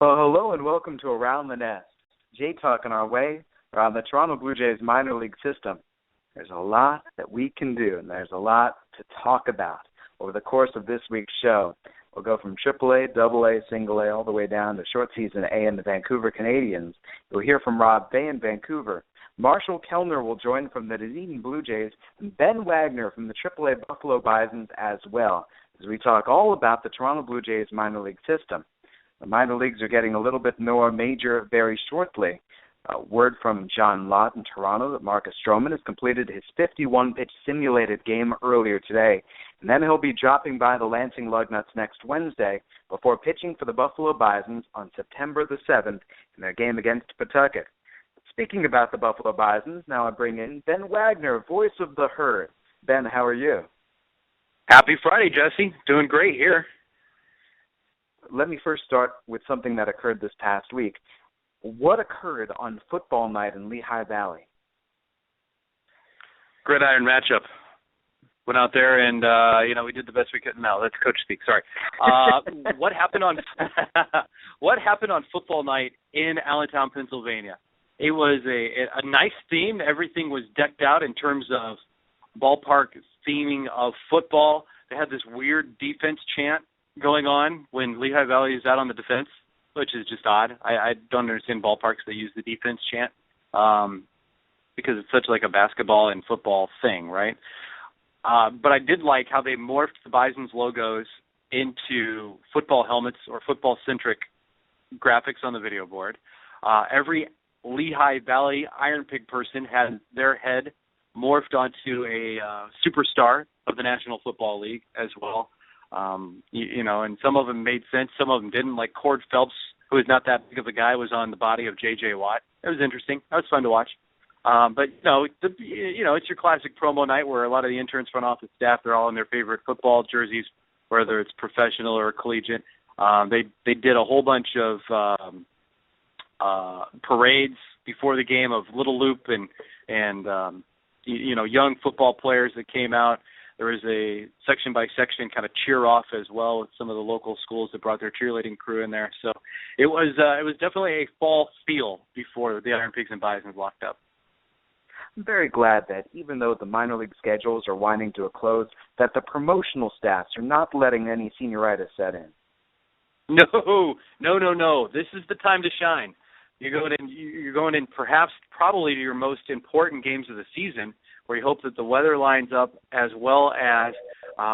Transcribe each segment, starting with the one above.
Well, hello and welcome to Around the Nest. Jay talking our way around the Toronto Blue Jays minor league system. There's a lot that we can do, and there's a lot to talk about over the course of this week's show. We'll go from AAA, AA, Single A, all the way down to short season A and the Vancouver Canadians. You'll hear from Rob Bay in Vancouver. Marshall Kellner will join from the Dunedin Blue Jays, and Ben Wagner from the AAA Buffalo Bisons as well, as we talk all about the Toronto Blue Jays minor league system. The minor leagues are getting a little bit more major very shortly. Word from John Lott in Toronto that Marcus Stroman has completed his 51-pitch simulated game earlier today, and then he'll be dropping by the Lansing Lugnuts next Wednesday before pitching for the Buffalo Bisons on September the 7th in their game against Pawtucket. Speaking about the Buffalo Bisons, now I bring in Ben Wagner, voice of the herd. Ben, how are you? Happy Friday, Jesse. Doing great here. Let me first start with something that occurred this past week. What occurred on football night in Lehigh Valley? Gridiron matchup. Went out there and, we did the best we could. No, that's coach speak. Sorry. What happened on football night in Allentown, Pennsylvania? It was a nice theme. Everything was decked out in terms of ballpark theming of football. They had this weird defense chant going on when Lehigh Valley is out on the defense, which is just odd. I don't understand ballparks that use the defense chant because it's such like a basketball and football thing, right? But I did like how they morphed the Bison's logos into football helmets or football-centric graphics on the video board. Every Lehigh Valley Iron Pig person had their head morphed onto a superstar of the National Football League as well. And some of them made sense, some of them didn't. Like Cord Phelps, who is not that big of a guy, was on the body of J.J. Watt. It was interesting. That was fun to watch. It's your classic promo night where a lot of the interns, front office staff, they're all in their favorite football jerseys, whether it's professional or collegiate. They did a whole bunch of parades before the game of Little Loop and young football players that came out. There was a section-by-section kind of cheer-off as well with some of the local schools that brought their cheerleading crew in there. So it was definitely a fall feel before the Iron Pigs and Bisons locked up. I'm very glad that even though the minor league schedules are winding to a close, that the promotional staffs are not letting any senioritis set in. No. This is the time to shine. You're going in probably to your most important games of the season, where you hope that the weather lines up as well as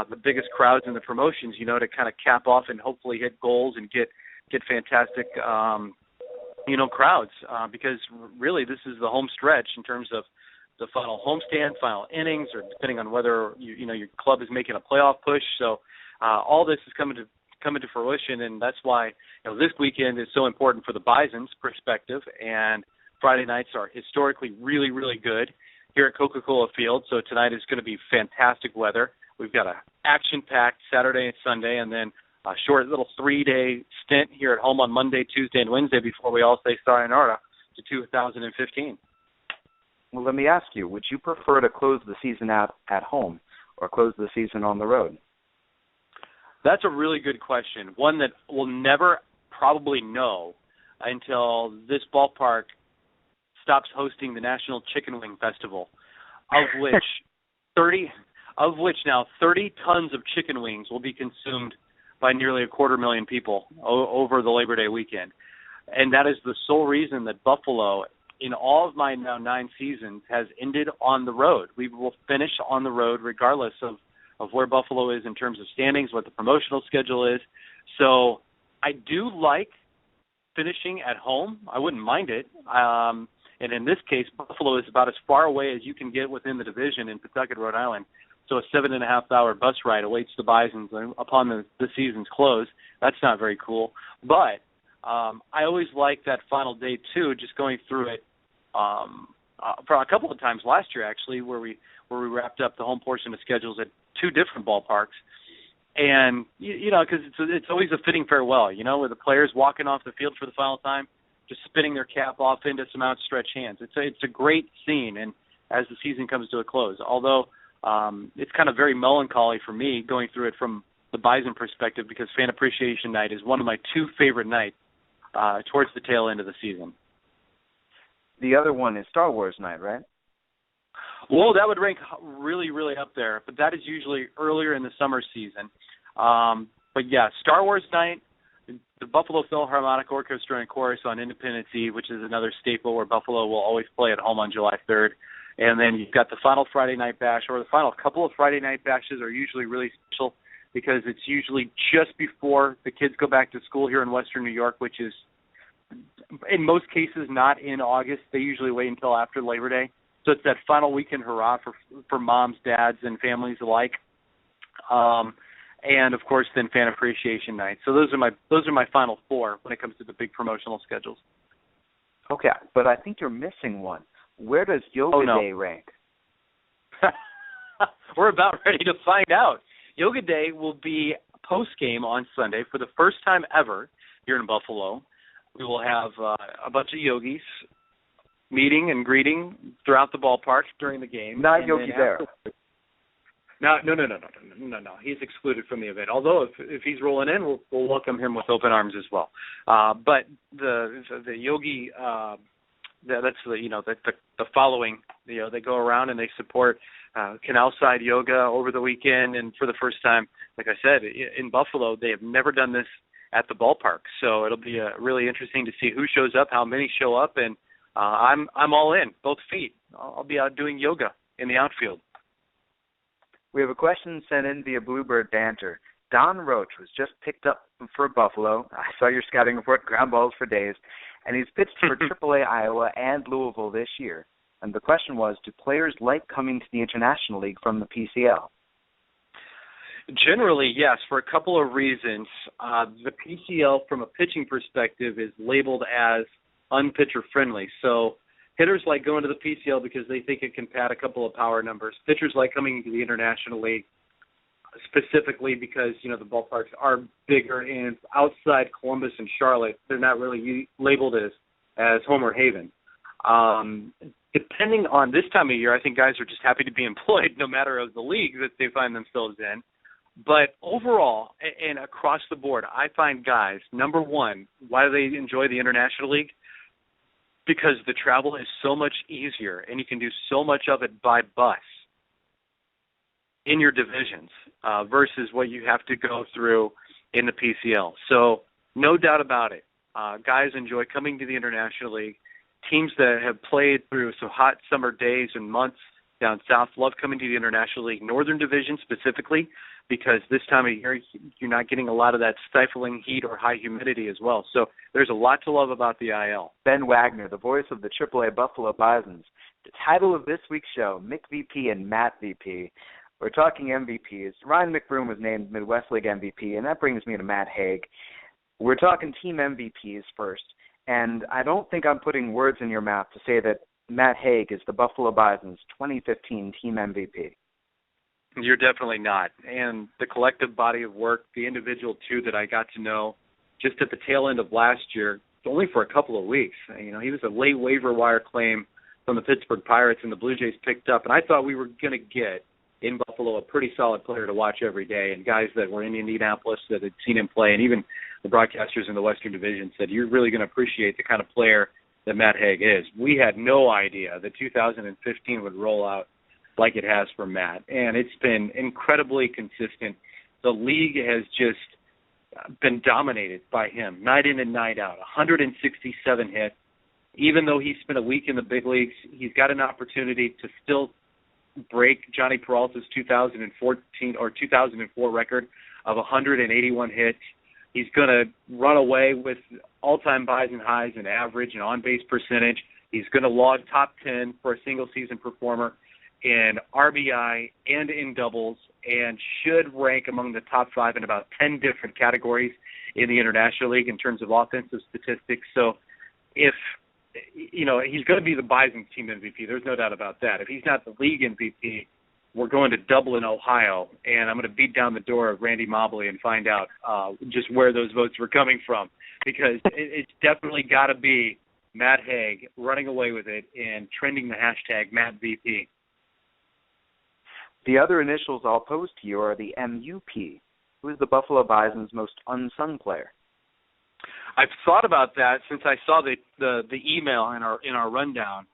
the biggest crowds in the promotions, to kind of cap off and hopefully hit goals and get fantastic, crowds. Because really this is the home stretch in terms of the final homestand, final innings, or depending on whether your club is making a playoff push. So all this is coming to fruition, and that's why this weekend is so important for the Bison's perspective. And Friday nights are historically really, really good here at Coca-Cola Field, so tonight is going to be fantastic weather. We've got an action-packed Saturday and Sunday, and then a short little 3-day stint here at home on Monday, Tuesday, and Wednesday before we all say sayonara to 2015. Well, let me ask you, would you prefer to close the season out at home or close the season on the road? That's a really good question, one that we'll never probably know until this ballpark stops hosting the National Chicken Wing Festival, of which 30 tons of chicken wings will be consumed by nearly 250,000 people over the Labor Day weekend. And that is the sole reason that Buffalo, in all of my now 9 seasons, has ended on the road. We will finish on the road regardless of where Buffalo is in terms of standings, what the promotional schedule is. So I do like finishing at home. I wouldn't mind it. And in this case, Buffalo is about as far away as you can get within the division in Pawtucket, Rhode Island. So a 7.5-hour bus ride awaits the Bisons upon the season's close. That's not very cool. But I always like that final day, too, just going through it for a couple of times last year, actually, where we wrapped up the home portion of schedules at 2 different ballparks. And, because it's always a fitting farewell, with the players walking off the field for the final time, just spinning their cap off into some outstretched hands. It's a great scene, and as the season comes to a close. Although it's kind of very melancholy for me going through it from the Bison perspective, because Fan Appreciation Night is one of my 2 favorite nights towards the tail end of the season. The other one is Star Wars night, right? Well, that would rank really, really up there, but that is usually earlier in the summer season. But yeah, Star Wars night, the Buffalo Philharmonic Orchestra and Chorus on Independence Eve, which is another staple where Buffalo will always play at home on July 3rd. And then you've got the final Friday night bash, or the final couple of Friday night bashes are usually really special because it's usually just before the kids go back to school here in Western New York, which is in most cases not in August. They usually wait until after Labor Day. So it's that final weekend hurrah for moms, dads, and families alike. And of course, then Fan Appreciation Night. So those are my final four when it comes to the big promotional schedules. Okay, but I think you're missing one. Where does Yoga Day rank? We're about ready to find out. Yoga Day will be post-game on Sunday for the first time ever here in Buffalo. We will have a bunch of yogis meeting and greeting throughout the ballpark during the game. Not Yogi Berra. No. He's excluded from the event. Although if he's rolling in, we'll welcome him with open arms as well. But the yogi, that's the following. They go around and they support canal side yoga over the weekend, and for the first time, like I said, in Buffalo, they have never done this at the ballpark. So it'll be really interesting to see who shows up, how many show up, and I'm all in, both feet. I'll be out doing yoga in the outfield. We have a question sent in via Bluebird Banter. Don Roach was just picked up for Buffalo. I saw your scouting report, ground balls for days. And he's pitched for AAA Iowa and Louisville this year. And the question was, do players like coming to the International League from the PCL? Generally, yes, for a couple of reasons. The PCL, from a pitching perspective, is labeled as unpitcher friendly. So hitters like going to the PCL because they think it can pad a couple of power numbers. Pitchers like coming to the International League specifically because, the ballparks are bigger, and outside Columbus and Charlotte, they're not really labeled as home or haven. Depending on this time of year, I think guys are just happy to be employed no matter of the league that they find themselves in. But overall, and across the board, I find guys, number one, why do they enjoy the International League? Because the travel is so much easier, and you can do so much of it by bus in your divisions versus what you have to go through in the PCL. So no doubt about it, guys enjoy coming to the International League. Teams that have played through some hot summer days and months down south love coming to the International League Northern Division specifically because this time of year you're not getting a lot of that stifling heat or high humidity as well. So there's a lot to love about the IL. Ben Wagner, the voice of the AAA Buffalo Bisons. The title of this week's show, Mick VP and Matt VP. We're talking MVPs. Ryan McBroom was named Midwest League MVP, and that brings me to Matt Hague. We're talking team MVPs first, and I don't think I'm putting words in your mouth to say that Matt Hague is the Buffalo Bisons' 2015 team MVP. You're definitely not. And the collective body of work, the individual, too, that I got to know just at the tail end of last year, only for a couple of weeks. He was a late waiver wire claim from the Pittsburgh Pirates, and the Blue Jays picked up. And I thought we were going to get in Buffalo a pretty solid player to watch every day, and guys that were in Indianapolis that had seen him play, and even the broadcasters in the Western Division said, you're really going to appreciate the kind of player that Matt Hague is. We had no idea that 2015 would roll out like it has for Matt, and it's been incredibly consistent. The league has just been dominated by him, night in and night out, 167 hits. Even though he spent a week in the big leagues, he's got an opportunity to still break Johnny Peralta's 2014 or 2004 record of 181 hits. He's going to run away with all-time Bison highs in average and on-base percentage. He's going to log top 10 for a single-season performer in RBI and in doubles, and should rank among the top 5 in about 10 different categories in the International League in terms of offensive statistics. So if he's going to be the Bison's team MVP. There's no doubt about that. If he's not the league MVP, we're going to Dublin, Ohio, and I'm going to beat down the door of Randy Mobley and find out just where those votes were coming from, because it's definitely got to be Matt Hague running away with it and trending the hashtag MattVP. The other initials I'll pose to you are the MUP. Who is the Buffalo Bison's most unsung player? I've thought about that since I saw the email in our rundown,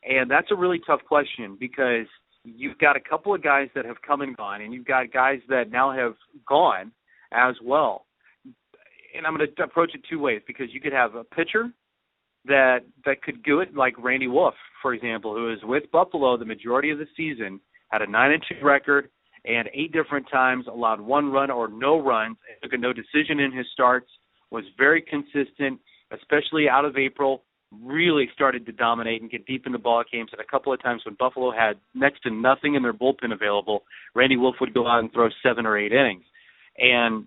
and that's a really tough question because you've got a couple of guys that have come and gone, and you've got guys that now have gone as well. And I'm going to approach it two ways because you could have a pitcher that could do it, like Randy Wolf, for example, who is with Buffalo the majority of the season, had a 9-2 record, and 8 different times allowed 1 run or no runs, took a no decision in his starts, was very consistent, especially out of April, really started to dominate and get deep in the ball games. And a couple of times when Buffalo had next to nothing in their bullpen available, Randy Wolf would go out and throw 7 or 8 innings. And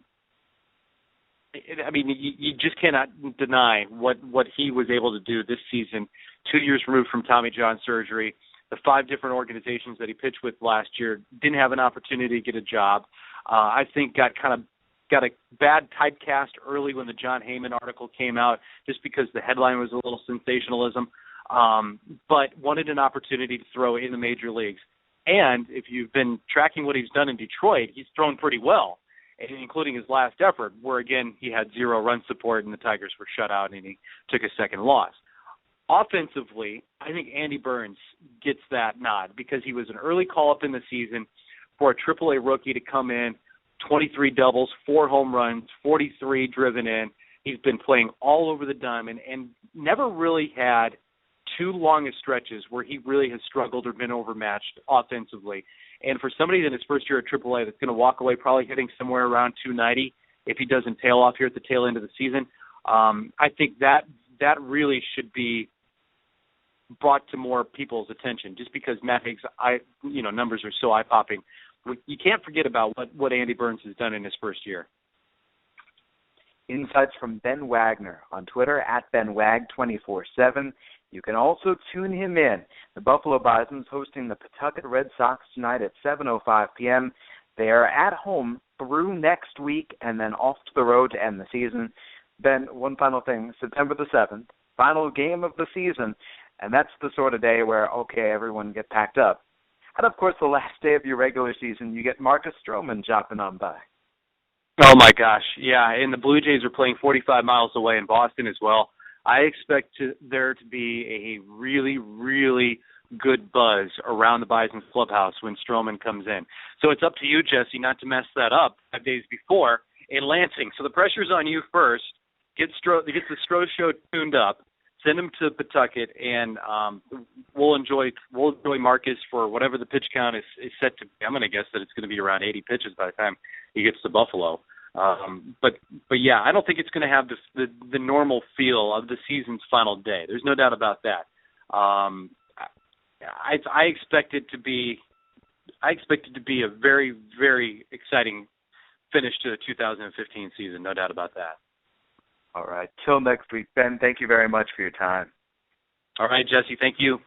I mean, you just cannot deny what he was able to do this season, 2 years removed from Tommy John surgery. The 5 different organizations that he pitched with last year didn't have an opportunity to get a job. I think got a bad typecast early when the John Heyman article came out just because the headline was a little sensationalism, but wanted an opportunity to throw in the major leagues. And if you've been tracking what he's done in Detroit, he's thrown pretty well, including his last effort, where, again, he had 0 run support and the Tigers were shut out and he took a second loss. Offensively, I think Andy Burns gets that nod because he was an early call-up in the season for a AAA rookie to come in, 23 doubles, 4 home runs, 43 driven in. He's been playing all over the diamond and never really had too long of stretches where he really has struggled or been overmatched offensively. And for somebody in his first year at AAA that's going to walk away probably hitting somewhere around 290 if he doesn't tail off here at the tail end of the season, I think that really should be brought to more people's attention just because Matt Hague's numbers are so eye-popping. You can't forget about what Andy Burns has done in his first year. Insights from Ben Wagner on Twitter at BenWag247. You can also tune him in. The Buffalo Bisons hosting the Pawtucket Red Sox tonight at 7:05 p.m. They are at home through next week and then off to the road to end the season. Ben, one final thing, September the 7th, final game of the season, and that's the sort of day where, okay, everyone get packed up. And, of course, the last day of your regular season, you get Marcus Stroman dropping on by. Oh, my gosh. Yeah, and the Blue Jays are playing 45 miles away in Boston as well. I expect there to be a really, really good buzz around the Bison's clubhouse when Stroman comes in. So it's up to you, Jesse, not to mess that up 5 days before in Lansing. So the pressure's on you first. Get the Stro Show tuned up. Send him to Pawtucket, and we'll enjoy Marcus for whatever the pitch count is set to be. I'm going to guess that it's going to be around 80 pitches by the time he gets to Buffalo. But yeah, I don't think it's going to have the normal feel of the season's final day. There's no doubt about that. I expect it to be a very, very exciting finish to the 2015 season. No doubt about that. All right. Till next week, Ben, thank you very much for your time. All right, Jesse, thank you.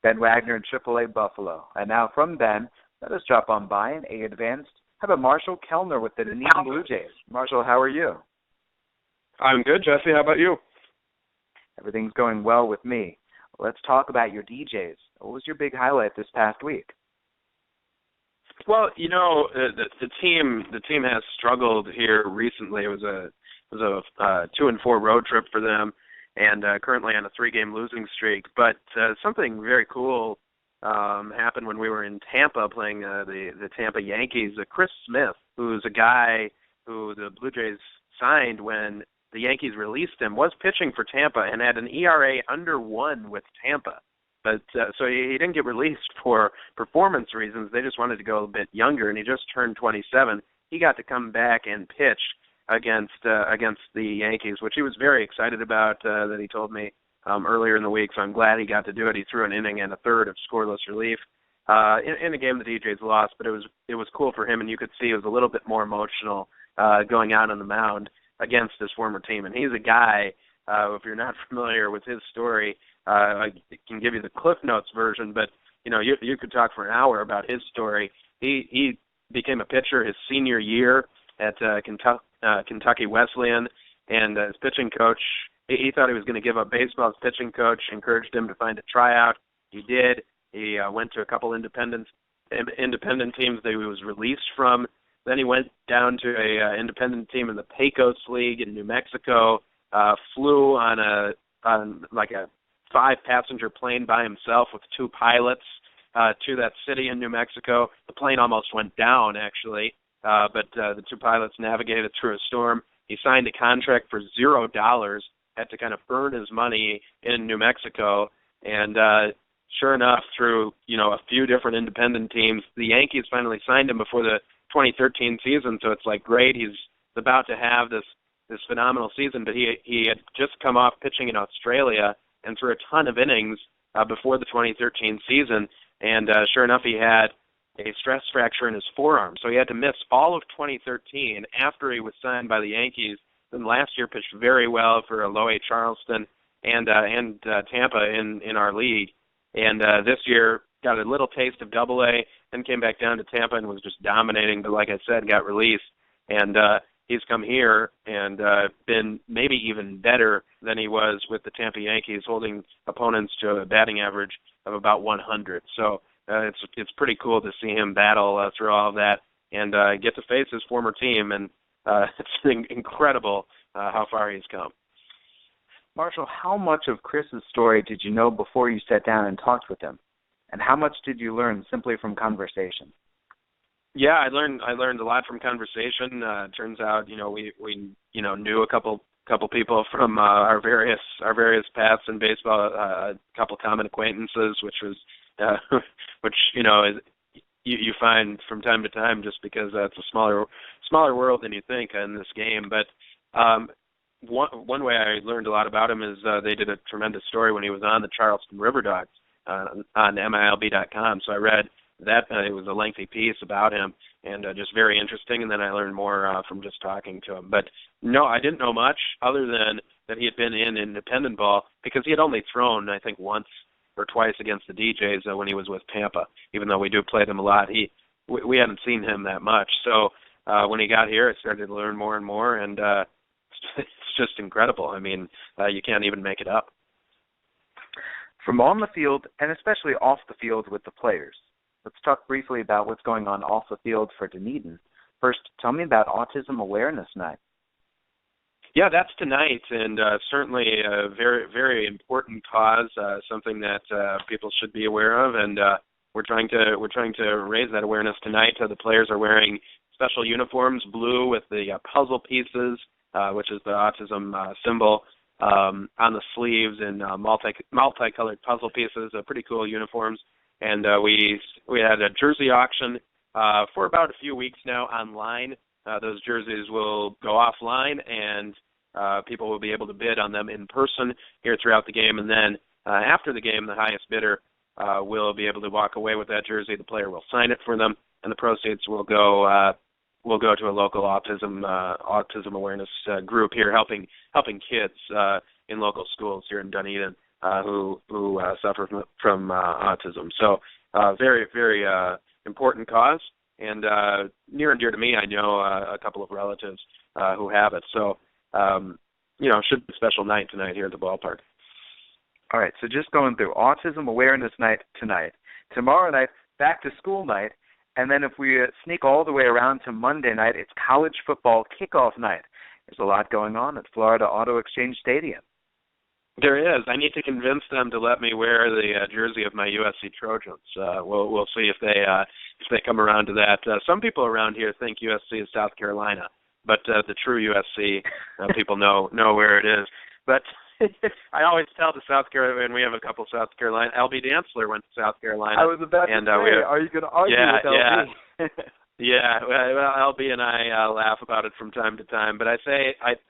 Ben Wagner in AAA Buffalo. And now from Ben, let us drop on by in A Advanced. How about Marshall Kellner with the Dunedin Blue Jays? Marshall, how are you? I'm good, Jesse. How about you? Everything's going well with me. Let's talk about your DJs. What was your big highlight this past week? Well, the team has struggled here recently. It was a 2-4 road trip for them, and currently on a 3-game losing streak. But something very cool happened when we were in Tampa playing the Tampa Yankees. Chris Smith, who's a guy who the Blue Jays signed when the Yankees released him, was pitching for Tampa and had an ERA under 1 with Tampa. But so he didn't get released for performance reasons. They just wanted to go a bit younger, and he just turned 27. He got to come back and pitch against the Yankees, which he was very excited about, that he told me earlier in the week, so I'm glad he got to do it. He threw an inning and a third of scoreless relief in a game the DJs lost, but it was cool for him, and you could see he was a little bit more emotional going out on the mound against his former team. And he's a guy, if you're not familiar with his story, I can give you the Cliff Notes version, but you could talk for an hour about his story. He became a pitcher his senior year at Kentucky Wesleyan, and his pitching coach, he thought he was going to give up baseball. His pitching coach encouraged him to find a tryout. He did. He went to a couple independent teams that he was released from, Then he went down to a independent team in the Pecos League in New Mexico. Flew on like a 5-passenger plane by himself with 2 pilots to that city in New Mexico. The plane almost went down, actually, but the 2 pilots navigated through a storm. He signed a contract for $0, had to kind of earn his money in New Mexico, and sure enough, through a few different independent teams, the Yankees finally signed him before the 2013 season. So it's like great, he's about to have this phenomenal season, but he had just come off pitching in Australia and threw a ton of innings before the 2013 season, and sure enough, he had a stress fracture in his forearm, so he had to miss all of 2013 after he was signed by the Yankees. Then last year pitched very well for Eloy Charleston and Tampa in our league, and this year got a little taste of Double-A, then came back down to Tampa and was just dominating, but like I said, got released, and he's come here and been maybe even better than he was with the Tampa Yankees, holding opponents to a batting average of about 100. So it's pretty cool to see him battle through all of that and get to face his former team, and it's incredible how far he's come. Marshall, how much of Chris's story did you know before you sat down and talked with him? And how much did you learn simply from conversation? Yeah, I learned a lot from conversation. Turns out, we knew a couple people from our various paths in baseball, a couple common acquaintances, which was you find from time to time, just because it's a smaller world than you think in this game. But one way I learned a lot about him is they did a tremendous story when he was on the Charleston River Dogs on MILB.com. So I read that. It was a lengthy piece about him, and just very interesting. And then I learned more from just talking to him. But no, I didn't know much other than that he had been in independent ball, because he had only thrown, I think, once or twice against the DJs when he was with Tampa. Even though we do play them a lot, we hadn't seen him that much. So when he got here, I started to learn more and more, and it's just incredible. I mean, you can't even make it up. From on the field, and especially off the field with the players, let's talk briefly about what's going on off the field for Dunedin. First, tell me about Autism Awareness Night. Yeah, that's tonight, and certainly a very, very important cause, something that people should be aware of, and we're trying to raise that awareness tonight. The players are wearing special uniforms, blue with the puzzle pieces, which is the autism symbol, on the sleeves, and multicolored puzzle pieces, pretty cool uniforms. And we had a jersey auction for about a few weeks now online. Those jerseys will go offline, and people will be able to bid on them in person here throughout the game. And then after the game, the highest bidder will be able to walk away with that jersey. The player will sign it for them, and the proceeds will go to a local autism awareness group here, helping kids in local schools here in Dunedin who suffer from autism. So very, very important cause, and near and dear to me. I know a couple of relatives who have it. So, should be a special night tonight here at the ballpark. All right, so just going through Autism Awareness Night tonight. Tomorrow night, back to school night. And then if we sneak all the way around to Monday night, it's college football kickoff night. There's a lot going on at Florida Auto Exchange Stadium. There is. I need to convince them to let me wear the jersey of my USC Trojans. We'll see if they come around to that. Some people around here think USC is South Carolina, but the true USC people know where it is. But I always tell the South Carolina, and we have a couple South Carolina. LB Dantzler went to South Carolina. I was about to say, are you going to argue with LB? Yeah. Well, LB and I laugh about it from time to time. But I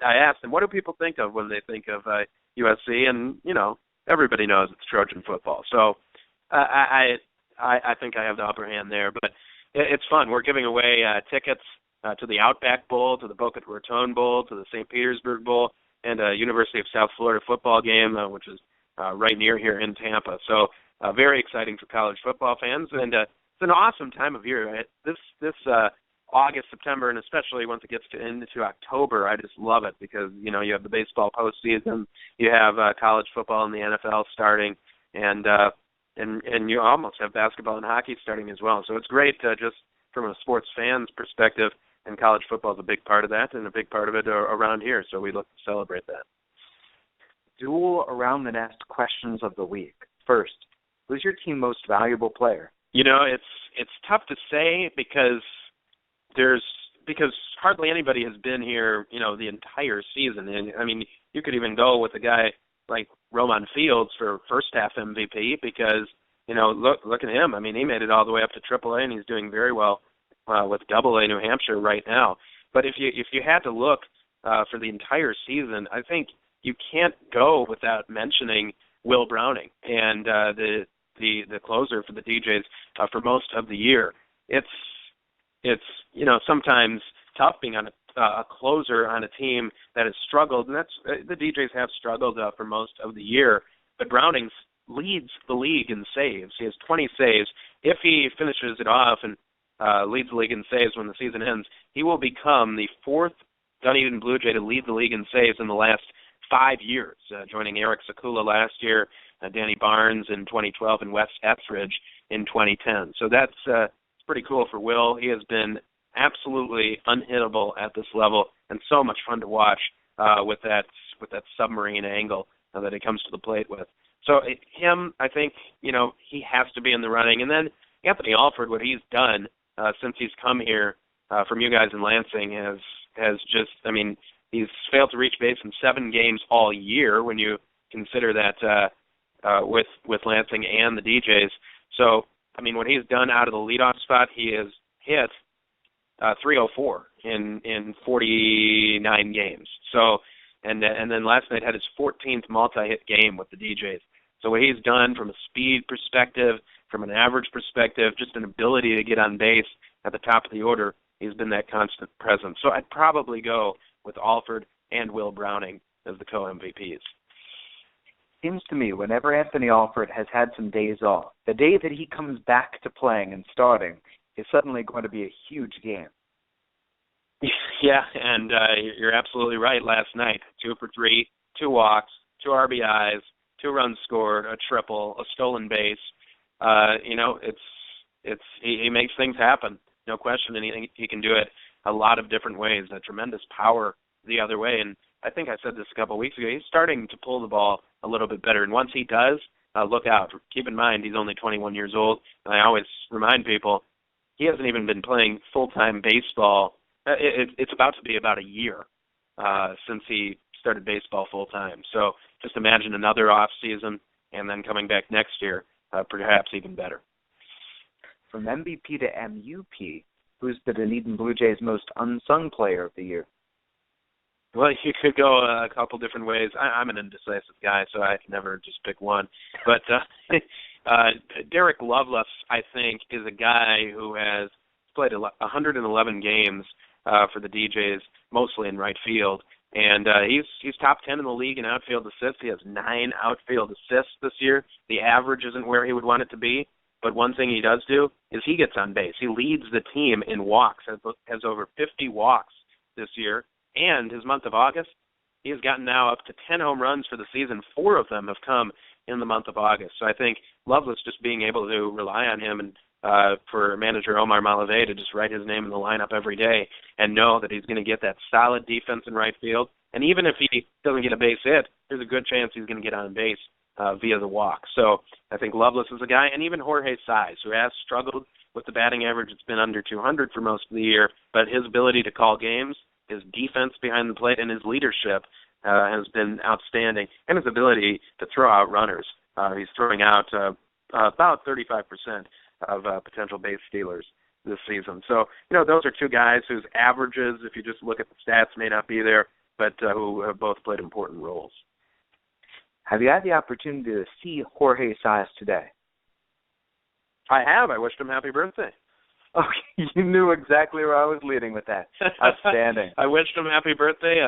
asked them, what do people think of when they think of USC? And everybody knows it's Trojan football. So I think I have the upper hand there. But it's fun. We're giving away tickets to the Outback Bowl, to the Boca Raton Bowl, to the St. Petersburg Bowl, and a University of South Florida football game, which is right near here in Tampa. So very exciting for college football fans, and it's an awesome time of year. Right? This August, September, and especially once it gets into October, I just love it because you have the baseball postseason, you have college football and the NFL starting, and you almost have basketball and hockey starting as well. So it's great to just from a sports fan's perspective, and college football is a big part of that, and a big part of it around here. So we look to celebrate that. Dual around the nest questions of the week. First, who's your team's most valuable player? It's tough to say because hardly anybody has been here, the entire season. And I mean, you could even go with a guy like Roemon Fields for first half MVP because, look at him. I mean, he made it all the way up to AAA, and he's doing very well with AA New Hampshire right now. But if you had to look for the entire season, I think you can't go without mentioning Will Browning and the closer for the DJs for most of the year. It's sometimes tough being on a closer on a team that has struggled, and that's the DJs have struggled for most of the year. But Browning leads the league in saves. He has 20 saves. If he finishes it off and leads the league in saves when the season ends, he will become the fourth Dunedin Blue Jay to lead the league in saves in the last 5 years, joining Eric Sakula last year, Danny Barnes in 2012, and Wes Etheridge in 2010. So that's pretty cool for Will. He has been absolutely unhittable at this level, and so much fun to watch with that submarine angle that he comes to the plate with. So him, I think, he has to be in the running. And then Anthony Alford, what he's done since he's come here from you guys in Lansing has just, I mean, he's failed to reach base in 7 games all year when you consider that with Lansing and the DJs. So, I mean, what he's done out of the leadoff spot, he has hit .304 in 49 games. So, and then last night had his 14th multi-hit game with the DJs. So what he's done from a speed perspective, from an average perspective, just an ability to get on base at the top of the order, he's been that constant presence. So I'd probably go with Alford and Will Browning as the co-MVPs. Seems to me whenever Anthony Alford has had some days off, the day that he comes back to playing and starting is suddenly going to be a huge game. Yeah, and you're absolutely right. Last night, 2 for 3, 2 walks, 2 RBIs, 2 runs scored, a triple, a stolen base. He makes things happen, no question, and he can do it a lot of different ways. A tremendous power the other way, and I think I said this a couple of weeks ago. He's starting to pull the ball a little bit better, and once he does, look out. Keep in mind he's only 21 years old, and I always remind people he hasn't even been playing full-time baseball. It's about to be about a year since he started baseball full-time. So just imagine another off season and then coming back next year, perhaps even better. From MVP to MUP, who's the Dunedin Blue Jays' most unsung player of the year? Well, you could go a couple different ways. I'm an indecisive guy, so I can never just pick one. But Derek Lovelace, I think, is a guy who has played 111 games for the DJs, mostly in right field. And he's top 10 in the league in outfield assists. He has 9 outfield assists this year. The average isn't where he would want it to be. But one thing he does do is he gets on base. He leads the team in walks, has over 50 walks this year. And his month of August, he has gotten now up to 10 home runs for the season. 4 of them have come in the month of August. So I think Lovelace just being able to rely on him and for manager Omar Malave to just write his name in the lineup every day and know that he's going to get that solid defense in right field. And even if he doesn't get a base hit, there's a good chance he's going to get on base via the walk. So I think Lovelace is a guy, and even Jorge Saiz, who has struggled with the batting average. It's been under 200 for most of the year, but his ability to call games, his defense behind the plate, and his leadership has been outstanding, and his ability to throw out runners. He's throwing out about 35% of potential base stealers this season. So, those are 2 guys whose averages, if you just look at the stats, may not be there, but who have both played important roles. Have you had the opportunity to see Jorge Saiz today? I have. I wished him happy birthday. Okay, you knew exactly where I was leading with that. Outstanding. I wished him happy birthday.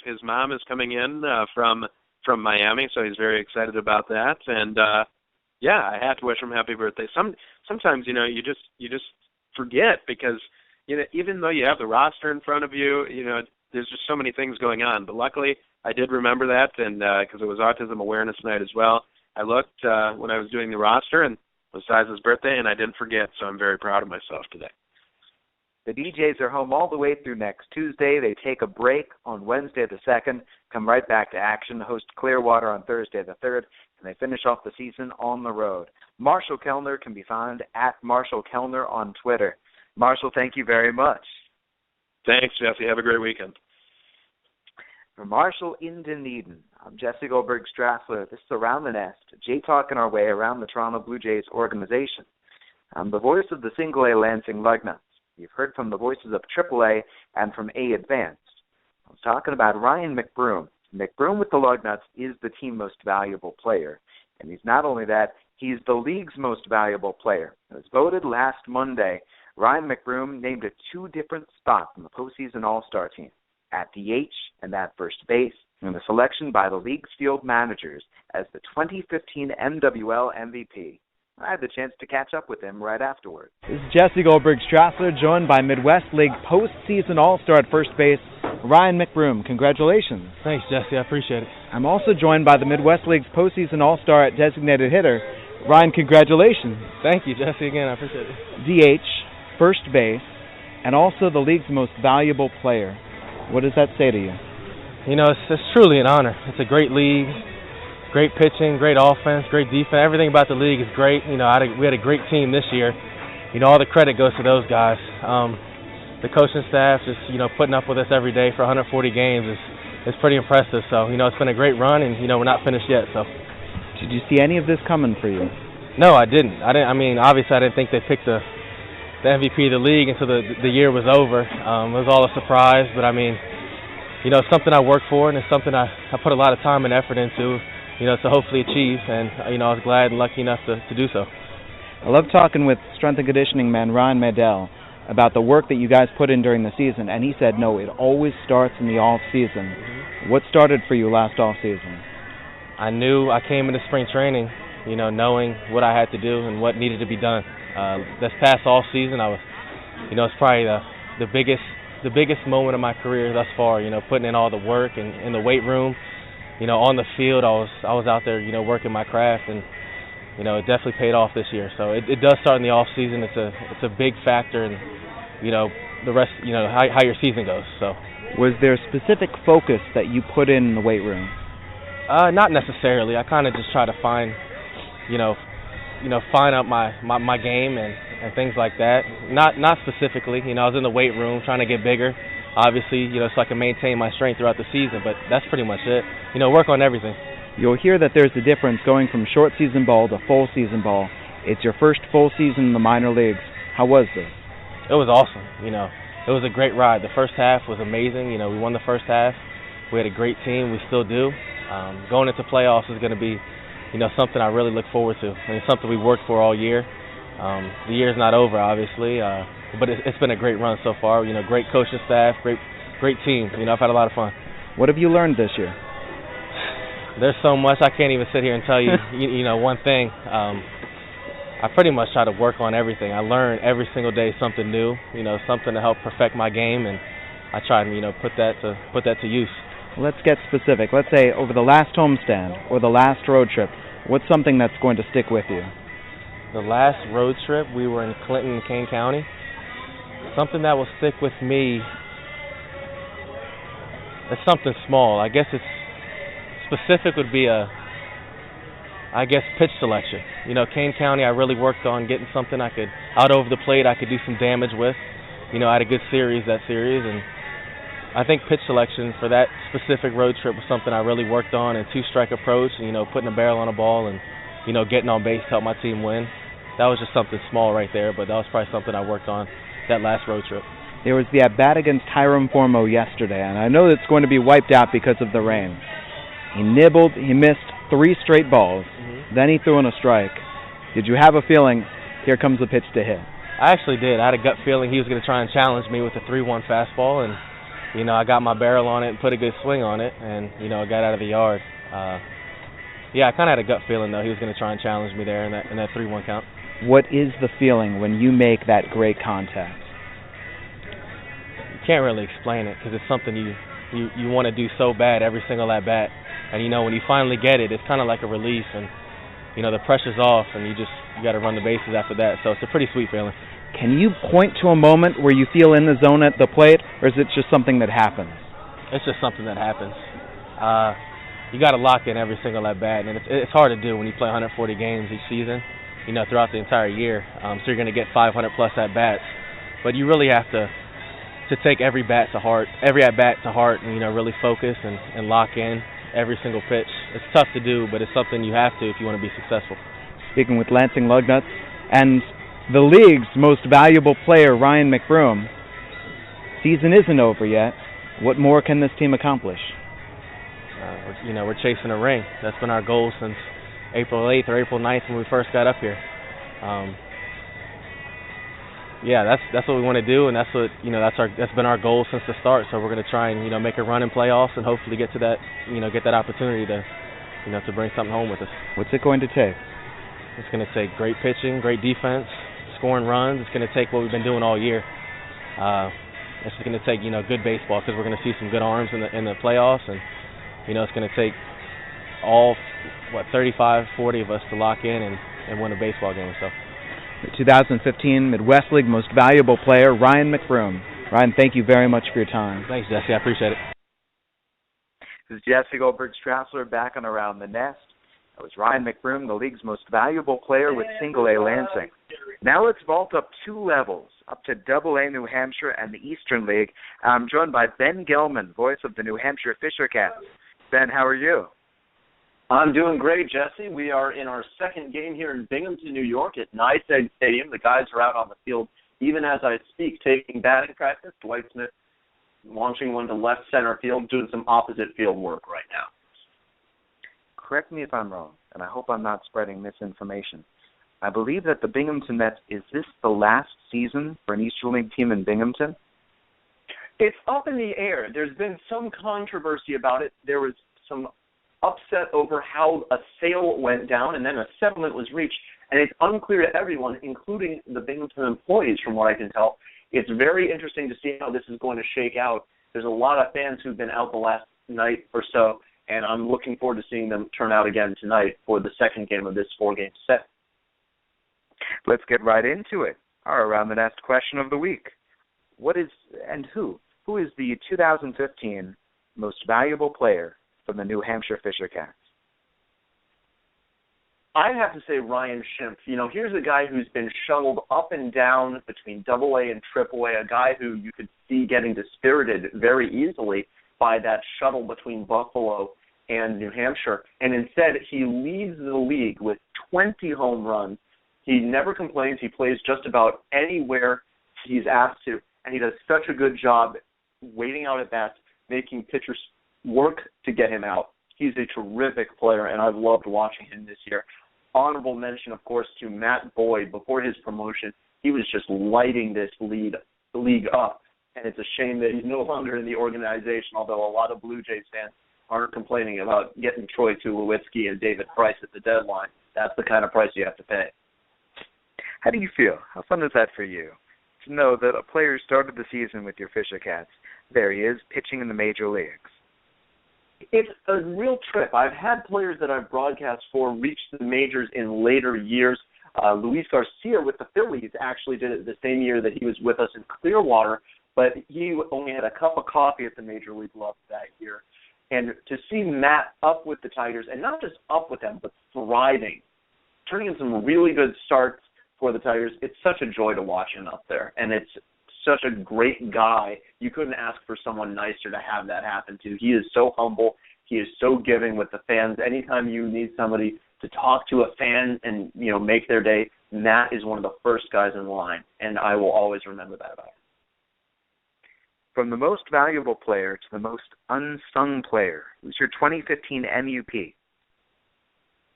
His mom is coming in from Miami, so he's very excited about that. And I had to wish him happy birthday. Sometimes you just forget because even though you have the roster in front of you, there's just so many things going on. But luckily, I did remember that, and because it was Autism Awareness Night as well, I looked when I was doing the roster, and it was Saiz's birthday, and I didn't forget, so I'm very proud of myself today. The DJs are home all the way through next Tuesday. They take a break on Wednesday the 2nd, come right back to action, host Clearwater on Thursday the 3rd, and they finish off the season on the road. Marshall Kellner can be found at Marshall Kellner on Twitter. Marshall, thank you very much. Thanks, Jesse. Have a great weekend. For Marshall in Dunedin, I'm Jesse Goldberg-Strassler. This is Around the Nest, Jay talking our way around the Toronto Blue Jays organization. I'm the voice of the Single A Lansing Lugnuts. You've heard from the voices of AAA and from A Advanced. I was talking about Ryan McBroom. McBroom with the Lugnuts is the team most valuable player. And he's not only that, he's the league's most valuable player. It was voted last Monday. Ryan McBroom named at 2 different spots in the postseason All-Star team, at DH and at first base, and the selection by the league's field managers as the 2015 MWL MVP. I had the chance to catch up with him right afterwards. This is Jesse Goldberg-Strassler, joined by Midwest League postseason All-Star at first base, Ryan McBroom. Congratulations. Thanks, Jesse. I appreciate it. I'm also joined by the Midwest League's postseason All-Star at designated hitter, Ryan. Congratulations. Thank you, Jesse. Again, I appreciate it. DH, first base, and also the league's most valuable player. What does that say to you? You know, it's truly an honor. It's a great league, great pitching, great offense, great defense. Everything about the league is great. You know, we had a great team this year. You know, all the credit goes to those guys. The coaching staff just, you know, putting up with us every day for 140 games is pretty impressive. So, you know, it's been a great run, and, you know, we're not finished yet. So, did you see any of this coming for you? No, I didn't. I mean, obviously, I didn't think they'd pick the MVP of the league until the year was over. It was all a surprise, but I mean, you know, it's something I work for, and it's something I put a lot of time and effort into, you know, to hopefully achieve, and, you know, I was glad and lucky enough to do so. I love talking with strength and conditioning man Ryan Madell about the work that you guys put in during the season, and he said, no, it always starts in the off-season. Mm-hmm. What started for you last off-season? I knew I came into spring training, you know, knowing what I had to do and what needed to be done. This past off-season, I was, you know, it's probably the biggest moment of my career thus far, you know, putting in all the work and in the weight room, you know, on the field, I was out there, you know, working my craft, and, you know, it definitely paid off this year. So it does start in the off season. It's a big factor in, you know, the rest, you know, how your season goes. So was there a specific focus that you put in the weight room? Not necessarily. I kind of just try to find out my game and things like that. Not specifically. You know, I was in the weight room trying to get bigger, obviously, you know, so I can maintain my strength throughout the season, but that's pretty much it. You know, work on everything. You'll hear that there's a difference going from short season ball to full season ball. It's your first full season in the minor leagues. How was this? It was awesome. You know, it was a great ride. The first half was amazing. You know, we won the first half. We had a great team. We still do. Going into playoffs is going to be, you know, something I really look forward to. And it's something we worked for all year. The year's not over, obviously, but it's been a great run so far. You know, great coaching staff, great team. You know, I've had a lot of fun. What have you learned this year? There's so much. I can't even sit here and tell you, you know, one thing. I pretty much try to work on everything. I learn every single day something new, you know, something to help perfect my game, and I try to, you know, put that to use. Let's get specific. Let's say over the last homestand or the last road trip, what's something that's going to stick with you? The last road trip, we were in Clinton and Kane County. Something that will stick with me is something small. I guess it's specific would be pitch selection. You know, Kane County, I really worked on getting something out over the plate I could do some damage with. You know, I had a good series that series, and I think pitch selection for that specific road trip was something I really worked on, and two-strike approach, and, you know, putting a barrel on a ball and, you know, getting on base to help my team win. That was just something small right there, but that was probably something I worked on that last road trip. There was the at-bat against Hiram Formo yesterday, and I know it's going to be wiped out because of the rain. He nibbled, he missed 3 straight balls, then he threw in a strike. Did you have a feeling, here comes the pitch to hit? I actually did. I had a gut feeling he was going to try and challenge me with a 3-1 fastball, and, you know, I got my barrel on it and put a good swing on it, and, you know, I got out of the yard. Yeah, I kind of had a gut feeling, though, he was going to try and challenge me there in that 3-1 count. What is the feeling when you make that great contact? You can't really explain it because it's something you want to do so bad every single at-bat. And, you know, when you finally get it, it's kind of like a relief. And, you know, the pressure's off, and you got to run the bases after that. So it's a pretty sweet feeling. Can you point to a moment where you feel in the zone at the plate, or is it just something that happens? It's just something that happens. You got to lock in every single at bat, and it's hard to do when you play 140 games each season, throughout the entire year. So you're going to get 500 plus at bats, but you really have to take every at bat to heart, and really focus and lock in every single pitch. It's tough to do, but it's something you have to if you want to be successful. Speaking with Lansing Lugnuts and the league's most valuable player, Ryan McBroom, season isn't over yet. What more can this team accomplish? We're chasing a ring. That's been our goal since April 8th or April 9th when we first got up here. That's what we want to do, and that's been our goal since the start. So we're going to try and make a run in playoffs and hopefully get to that get that opportunity to to bring something home with us. What's it going to take? It's going to take great pitching, great defense, scoring runs. It's going to take what we've been doing all year. It's going to take good baseball because we're going to see some good arms in the playoffs, and it's going to take all 35, 40 of us to lock in and win a baseball game. So. The 2015 Midwest League Most Valuable Player, Ryan McBroom. Ryan, thank you very much for your time. Thanks, Jesse. I appreciate it. This is Jesse Goldberg-Strassler back on Around the Nest. That was Ryan McBroom, the league's most valuable player with Single-A Lansing. Now let's vault up 2 levels, up to Double-A New Hampshire and the Eastern League. I'm joined by Ben Gelman, voice of the New Hampshire Fisher Cats. Ben, how are you? I'm doing great, Jesse. We are in our second game here in Binghamton, New York at NYSEG Stadium. The guys are out on the field even as I speak, taking batting practice. Dwight Smith launching one to left center field, doing some opposite field work right now. Correct me if I'm wrong, and I hope I'm not spreading misinformation. I believe that the Binghamton Mets, is this the last season for an Eastern League team in Binghamton? It's up in the air. There's been some controversy about it. There was some upset over how a sale went down, and then a settlement was reached, and it's unclear to everyone, including the Binghamton employees, from what I can tell. It's very interesting to see how this is going to shake out. There's a lot of fans who've been out the last night or so, and I'm looking forward to seeing them turn out again tonight for the second game of this 4-game set. Let's get right into it. Our Around the Nest question of the week. What is, and who is the 2015 most valuable player from the New Hampshire Fisher Cats? I'd have to say Ryan Schimpf. Here's a guy who's been shuttled up and down between Double-A and Triple-A, a guy who you could see getting dispirited very easily by that shuttle between Buffalo and New Hampshire. And instead, he leads the league with 20 home runs. He never complains. He plays just about anywhere he's asked to, and he does such a good job waiting out at bats, making pitchers work to get him out. He's a terrific player, and I've loved watching him this year. Honorable mention, of course, to Matt Boyd. Before his promotion, he was just lighting this league up, and it's a shame that he's no longer in the organization, although a lot of Blue Jays fans aren't complaining about getting Troy Tulowitzki and David Price at the deadline. That's the kind of price you have to pay. How do you feel? How fun is that for you, to know that a player started the season with your Fisher Cats? There he is, pitching in the major leagues. It's a real trip. I've had players that I've broadcast for reach the majors in later years. Luis Garcia with the Phillies actually did it the same year that he was with us in Clearwater, but he only had a cup of coffee at the major league level that year. And to see Matt up with the Tigers, and not just up with them, but thriving, turning in some really good starts for the Tigers, it's such a joy to watch him up there. And it's such a great guy. You couldn't ask for someone nicer to have that happen to. He is so humble. He is so giving with the fans. Anytime you need somebody to talk to a fan and, make their day, Matt is one of the first guys in line, and I will always remember that about him. From the most valuable player to the most unsung player, who's your 2015 MUP?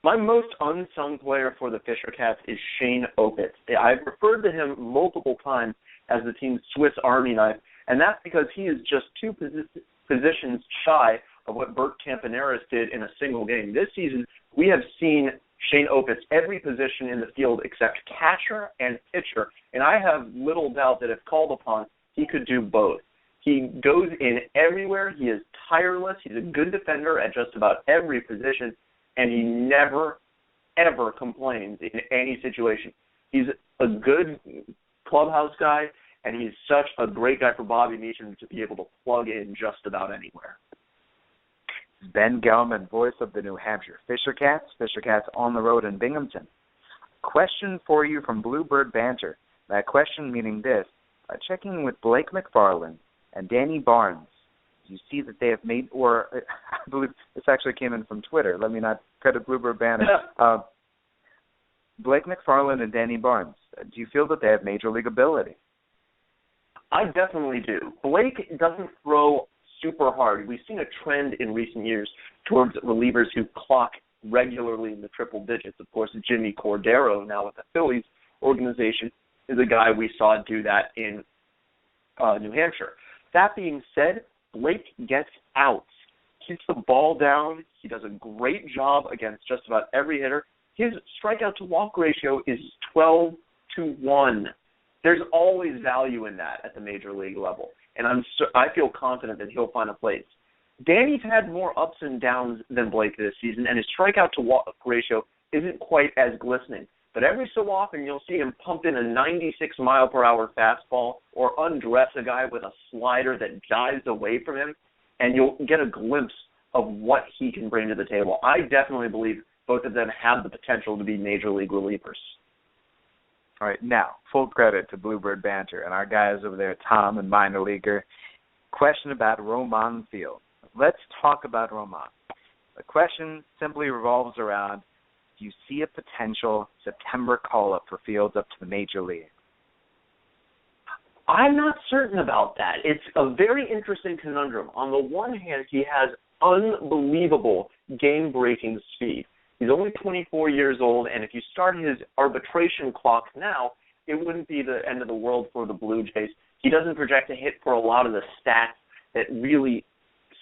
My most unsung player for the Fisher Cats is Shane Opitz. I've referred to him multiple times as the team's Swiss Army knife, and that's because he is just 2 positions shy of what Bert Campaneris did in a single game. This season, we have seen Shane Opitz every position in the field except catcher and pitcher, and I have little doubt that if called upon, he could do both. He goes in everywhere. He is tireless. He's a good defender at just about every position, and he never, ever complains in any situation. He's a good clubhouse guy, and he's such a great guy for Bobby Meacham to be able to plug in just about anywhere. Ben Gelman, voice of the New Hampshire Fisher Cats on the road in Binghamton. Question for you from Bluebird Banter. That question meaning this: checking with Blake McFarland and Danny Barnes, you see that they have made, or I believe this actually came in from Twitter. Let me not credit Bluebird Banter. Blake McFarland and Danny Barnes, do you feel that they have major league ability? I definitely do. Blake doesn't throw super hard. We've seen a trend in recent years towards relievers who clock regularly in the triple digits. Of course, Jimmy Cordero, now with the Phillies organization, is a guy we saw do that in New Hampshire. That being said, Blake gets outs, keeps the ball down. He does a great job against just about every hitter. His strikeout-to-walk ratio is 12-1. There's always value in that at the major league level, and I feel confident that he'll find a place. Danny's had more ups and downs than Blake this season, and his strikeout-to-walk ratio isn't quite as glistening. But every so often you'll see him pump in a 96-mile-per-hour fastball or undress a guy with a slider that dives away from him, and you'll get a glimpse of what he can bring to the table. I definitely believe both of them have the potential to be major league relievers. All right, now, full credit to Bluebird Banter and our guys over there, Tom and Minor Leaguer. Question about Roemon Fields. Let's talk about Roemon. The question simply revolves around, do you see a potential September call-up for Fields up to the major league? I'm not certain about that. It's a very interesting conundrum. On the one hand, he has unbelievable game-breaking speed. He's only 24 years old, and if you start his arbitration clock now, it wouldn't be the end of the world for the Blue Jays. He doesn't project to hit for a lot of the stats that really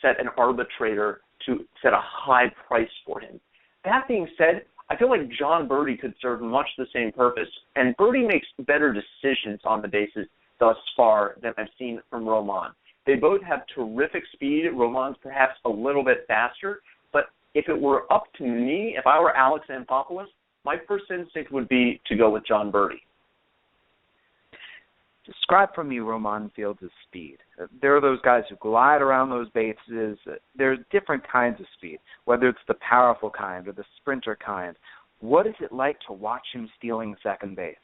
set an arbitrator to set a high price for him. That being said, I feel like John Birdie could serve much the same purpose, and Birdie makes better decisions on the bases thus far than I've seen from Roemon. They both have terrific speed. Roemon's perhaps a little bit faster, but if it were up to me, if I were Alex Anthopoulos, my first instinct would be to go with John Birdie. Describe for me Roemon Fields' speed. There are those guys who glide around those bases. There's different kinds of speed, whether it's the powerful kind or the sprinter kind. What is it like to watch him stealing second base?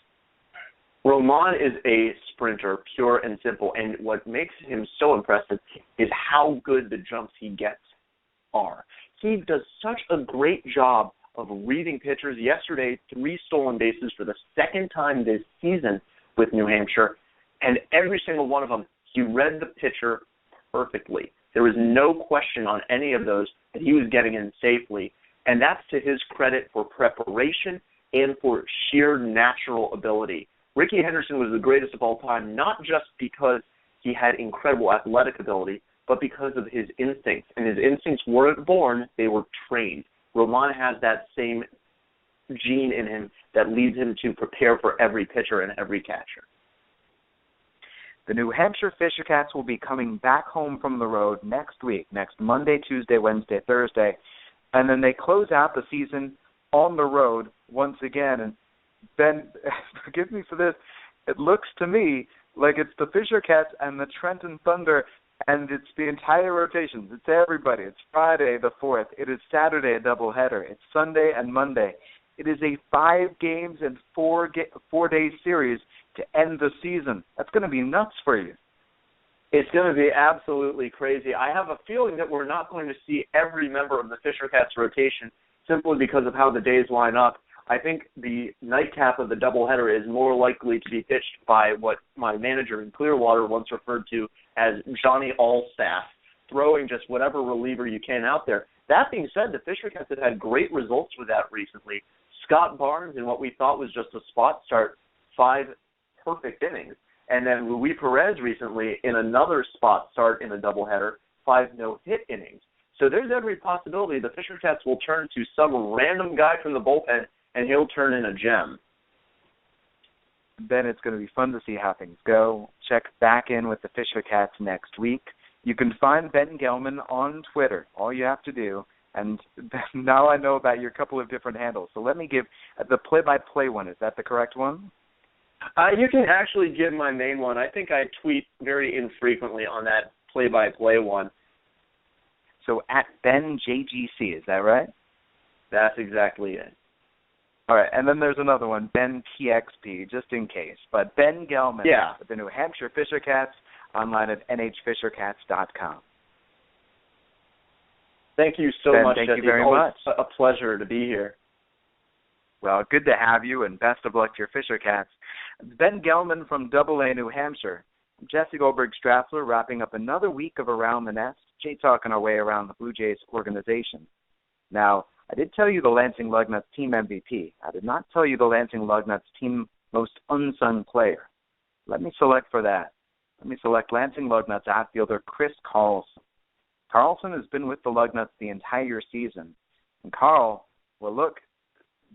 Roemon is a sprinter, pure and simple, and what makes him so impressive is how good the jumps he gets are. He does such a great job of reading pitchers. Yesterday, 3 stolen bases for the second time this season with New Hampshire, and every single one of them, he read the pitcher perfectly. There was no question on any of those that he was getting in safely, and that's to his credit for preparation and for sheer natural ability. Rickey Henderson was the greatest of all time, not just because he had incredible athletic ability, but because of his instincts. And his instincts weren't born, they were trained. Roemon has that same gene in him that leads him to prepare for every pitcher and every catcher. The New Hampshire Fisher Cats will be coming back home from the road next week, next Monday, Tuesday, Wednesday, Thursday, and then they close out the season on the road once again. And Ben, forgive me for this, it looks to me like it's the Fisher Cats and the Trenton Thunder, and it's the entire rotation. It's everybody. It's Friday the 4th. It is Saturday a doubleheader. It's Sunday and Monday. It is a 5 games and 4-day series to end the season. That's going to be nuts for you. It's going to be absolutely crazy. I have a feeling that we're not going to see every member of the Fisher Cats rotation simply because of how the days line up. I think the nightcap of the doubleheader is more likely to be pitched by what my manager in Clearwater once referred to as Johnny Allstaff, throwing just whatever reliever you can out there. That being said, the Fisher Cats have had great results with that recently. Scott Barnes, in what we thought was just a spot start, 5 perfect innings. And then Luis Perez recently in another spot start in a doubleheader, 5 no-hit innings. So there's every possibility the Fisher Cats will turn to some random guy from the bullpen and he'll turn in a gem. Ben, it's going to be fun to see how things go. Check back in with the Fisher Cats next week. You can find Ben Gelman on Twitter. All you have to do. And now I know about your couple of different handles. So let me give the play-by-play one. Is that the correct one? You can actually give my main one. I think I tweet very infrequently on that play-by-play one. So at BenJGC, is that right? That's exactly it. All right, and then there's another one, BenTXP, just in case. But Ben Gelman with the New Hampshire Fisher Cats, online at nhfishercats.com. Thank you so Ben, much, thank Jesse. you very much. much. A pleasure to be here. Well, good to have you, and best of luck to your Fisher Cats. Ben Gelman from AA New Hampshire. Jesse Goldberg-Straffler wrapping up another week of Around the Nest, Jay talking our way around the Blue Jays organization. Now, I did tell you the Lansing Lugnuts team MVP. I did not tell you the Lansing Lugnuts team most unsung player. Let me select for that. Let me select Lansing Lugnuts outfielder Chris Carlson. Carlson has been with the Lugnuts the entire season. And Carl, well, look,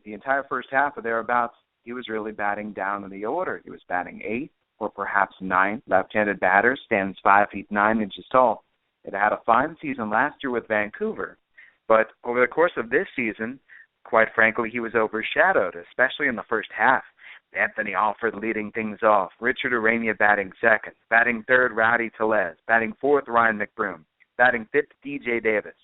the entire first half or thereabouts, he was really batting down in the order. He was batting 8th or perhaps 9th. Left-handed batter, stands 5 feet 9 inches tall. It had a fine season last year with Vancouver. But over the course of this season, quite frankly, he was overshadowed, especially in the first half. Anthony Alford leading things off. Richard Urania batting 2nd. Batting 3rd, Rowdy Tellez. Batting 4th, Ryan McBroom. Batting 5th, DJ Davis.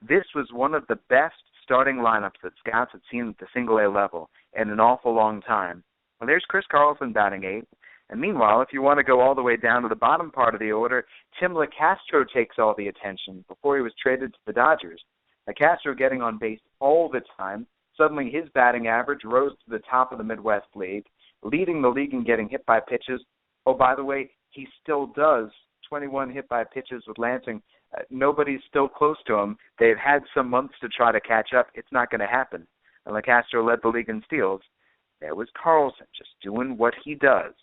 This was one of the best starting lineups that scouts had seen at the single-A level in an awful long time. Well, there's Chris Carlson batting 8th. And meanwhile, if you want to go all the way down to the bottom part of the order, Tim LeCastro takes all the attention before he was traded to the Dodgers. LeCastro getting on base all the time. Suddenly his batting average rose to the top of the Midwest League, leading the league in getting hit by pitches. Oh, by the way, he still does 21 hit by pitches with Lansing. Nobody's still close to him. They've had some months to try to catch up. It's not going to happen. And LeCastro led the league in steals. There was Carlson just doing what he does.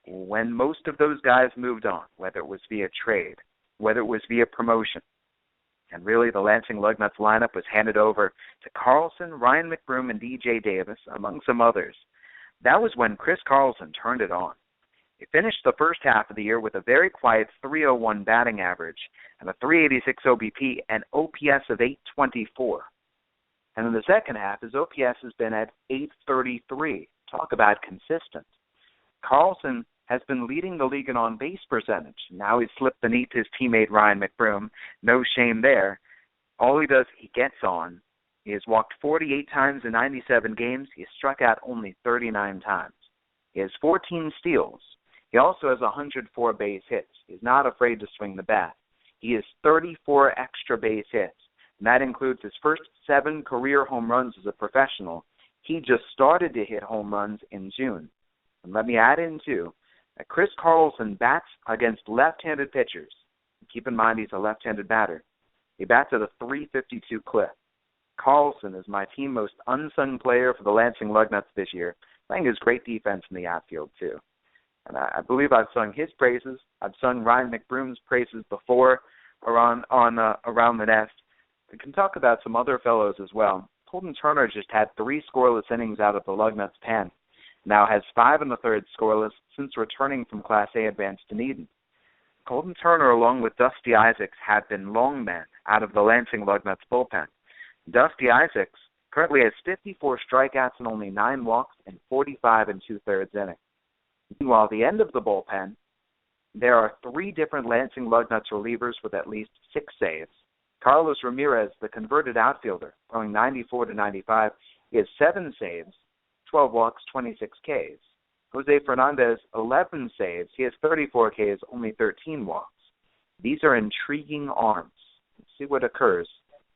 When most of those guys moved on, whether it was via trade, whether it was via promotion, and really the Lansing Lugnuts lineup was handed over to Carlson, Ryan McBroom, and DJ Davis, among some others. That was when Chris Carlson turned it on. He finished the first half of the year with a very quiet .301 batting average and a .386 OBP and OPS of .824. And in the second half, his OPS has been at .833. Talk about consistent. Carlson has been leading the league in on-base percentage. Now he's slipped beneath his teammate Ryan McBroom. No shame there. All he does, he gets on. He has walked 48 times in 97 games. He has struck out only 39 times. He has 14 steals. He also has 104 base hits. He's not afraid to swing the bat. He has 34 extra base hits, and that includes his first 7 career home runs as a professional. He just started to hit home runs in June. And let me add in, too, that Chris Carlson bats against left-handed pitchers. Keep in mind he's a left-handed batter. He bats at a .352 clip. Carlson is my team most unsung player for the Lansing Lugnuts this year, playing his great defense in the outfield, too. And I believe I've sung his praises. I've sung Ryan McBroom's praises before Around the Nest. We can talk about some other fellows as well. Colton Turner just had 3 scoreless innings out of the Lugnuts pen. Now has 5 1/3 scoreless since returning from Class A Advanced Dunedin. Colton Turner, along with Dusty Isaacs, have been long men out of the Lansing Lugnuts bullpen. Dusty Isaacs currently has 54 strikeouts and only 9 walks in 45 2/3 innings. Meanwhile, at the end of the bullpen, there are 3 different Lansing Lugnuts relievers with at least 6 saves. Carlos Ramirez, the converted outfielder, throwing 94 to 95, he has 7 saves, 12 walks, 26 Ks. Jose Fernandez, 11 saves. He has 34 Ks, only 13 walks. These are intriguing arms. Let's see what occurs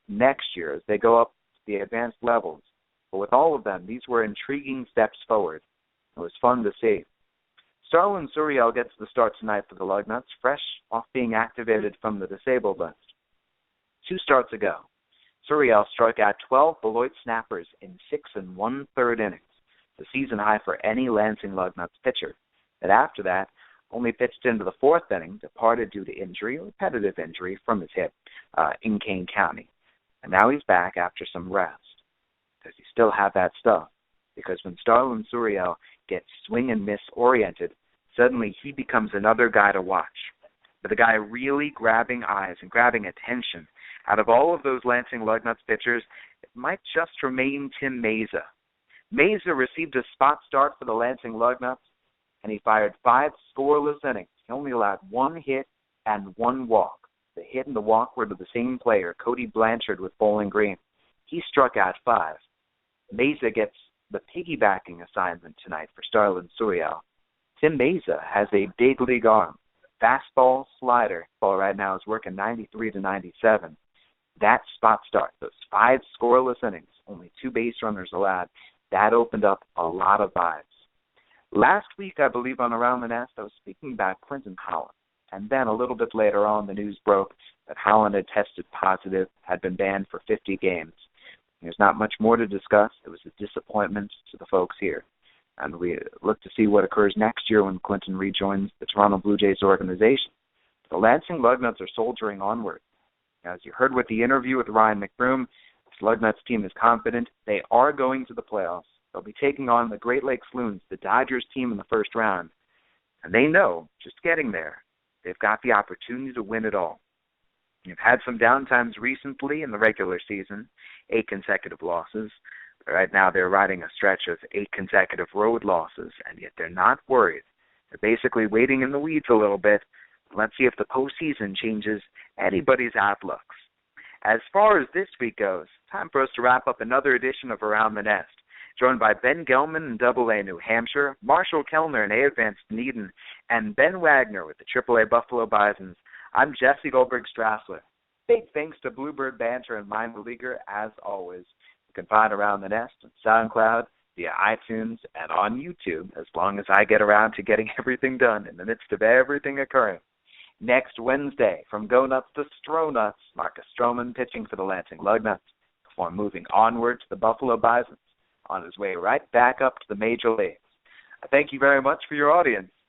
next year as they go up to the advanced levels. But with all of them, these were intriguing steps forward. It was fun to see. Starlin Suriel gets the start tonight for the Lugnuts, fresh off being activated from the disabled list. 2 starts ago, Suriel struck out 12 Beloit snappers in 6 1/3 innings, the season high for any Lansing Lugnuts pitcher. But after that, only pitched into the 4th inning, departed due to injury, repetitive injury from his hip in Kane County. And now he's back after some rest. Does he still have that stuff? Because when Starlin Suriel gets swing and miss oriented, suddenly he becomes another guy to watch. But the guy really grabbing eyes and grabbing attention out of all of those Lansing Lugnuts pitchers, it might just remain Tim Meza. Meza received a spot start for the Lansing Lugnuts, and he fired 5 scoreless innings. He only allowed 1 hit and 1 walk. The hit and the walk were to the same player, Cody Blanchard with Bowling Green. He struck out 5. Meza gets the piggybacking assignment tonight for Starlin Suriel. Tim Meza has a big league arm. Fastball, slider. Ball right now is working 93 to 97. That spot start, those 5 scoreless innings, only 2 base runners allowed, that opened up a lot of vibes. Last week, I believe, on Around the Nest, I was speaking about Clinton Holland. And then a little bit later on, the news broke that Holland had tested positive, had been banned for 50 games. There's not much more to discuss. It was a disappointment to the folks here. And we look to see what occurs next year when Clinton rejoins the Toronto Blue Jays organization. The Lansing Lugnuts are soldiering onward. As you heard with the interview with Ryan McBroom, this Lugnuts team is confident they are going to the playoffs. They'll be taking on the Great Lakes Loons, the Dodgers team in the first round. And they know, just getting there, they've got the opportunity to win it all. You've had some downtimes recently in the regular season, 8 consecutive losses. Right now they're riding a stretch of 8 consecutive road losses, and yet they're not worried. They're basically waiting in the weeds a little bit. Let's see if the postseason changes anybody's outlooks. As far as this week goes, time for us to wrap up another edition of Around the Nest. Joined by Ben Gelman in AA New Hampshire, Marshall Kellner in A Advanced Dunedin, and Ben Wagner with the AAA Buffalo Bisons. I'm Jesse Goldberg-Strassler. Big thanks to Bluebird Banter and Minor Leaguer, as always. You can find Around the Nest on SoundCloud, via iTunes, and on YouTube, as long as I get around to getting everything done in the midst of everything occurring. Next Wednesday, from Go Nuts to Stro Nuts, Marcus Stroman pitching for the Lansing Lugnuts, before moving onward to the Buffalo Bisons, on his way right back up to the Major Leagues. I thank you very much for your audience.